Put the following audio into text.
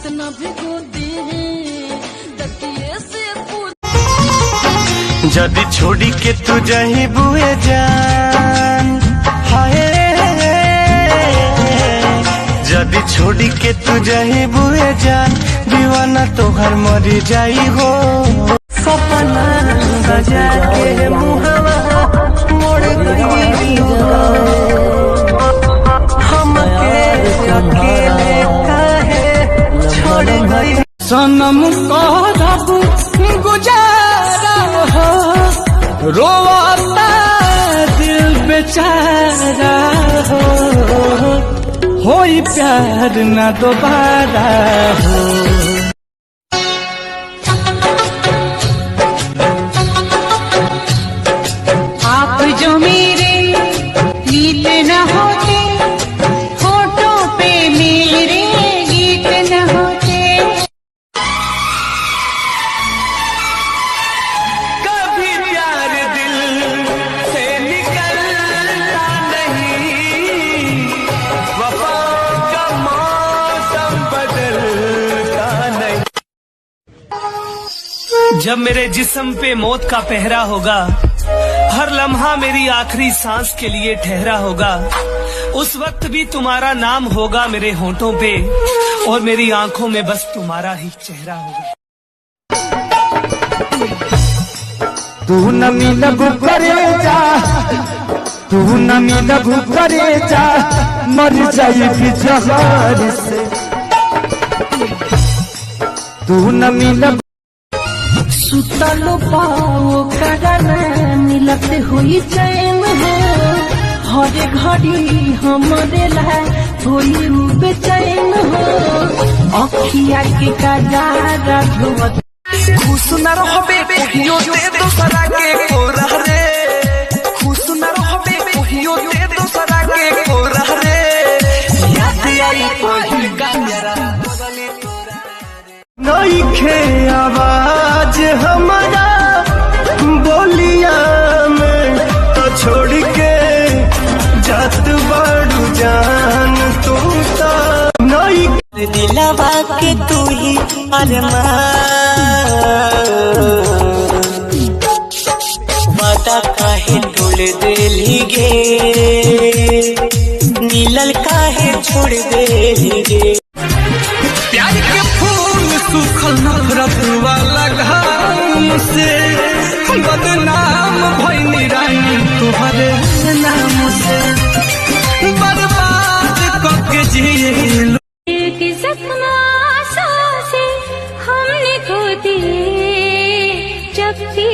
कितना भिगो दी तकिए से जदी छोड़ी के तू जही बुए जान, हाय जदी छोड़ी के तू जही बुए जान, दीवाना तोहर मरी जाई हो। सपना सजा के मुहवा मोड़ गई हमके अकेले काहे छोड़ गई। सनम कहब गुजारा हो, रोता दिल बेचारा हो प्यार न दोबारा हो। आप जो मेरे नीत न होते, फोटो पे मेरे गीत न होते। कभी प्यार दिल से निकलता नहीं, वफा का मौसम बदलता नहीं। जब मेरे जिस्म पे मौत का पहरा होगा, हर लम्हा मेरी आखिरी सांस के लिए ठहरा होगा, उस वक्त भी तुम्हारा नाम होगा मेरे होंठों पे, और मेरी आंखों में बस तुम्हारा ही चेहरा होगा। तू न मिलबू करे जा, तू न मिलबू करे जा, मर जाई जहर से। तू न मिलब सुतलो पाओ करना मिलते हुई चैन हो, हरे घड़ी हमारे ला होई बेचैन हो। अखिया के कजारा धोवत खुश न रहबे कहियो दे दोसरा के कोरा रे, खुश न रहबे कहियो दे दोसरा के कोरा रे, याद आई पहिल का मेरा बदले तोरा रे। नइखे आवाज हमारा बोलिया में, तो छोड़ के जात बाड़ू जान तू ता नई दिलवा के तू ही अरमान, वादा काहे तोड़ देली गे, नीलल काहे छोड़ देली गे। प्यार के फूल सूखल नफरत वाला घाम से, बदनाम भइनी रानी तुहरे नाम से, बर्बाद करके जिए। एक सपना आशा से हमने खो दिए, जब भी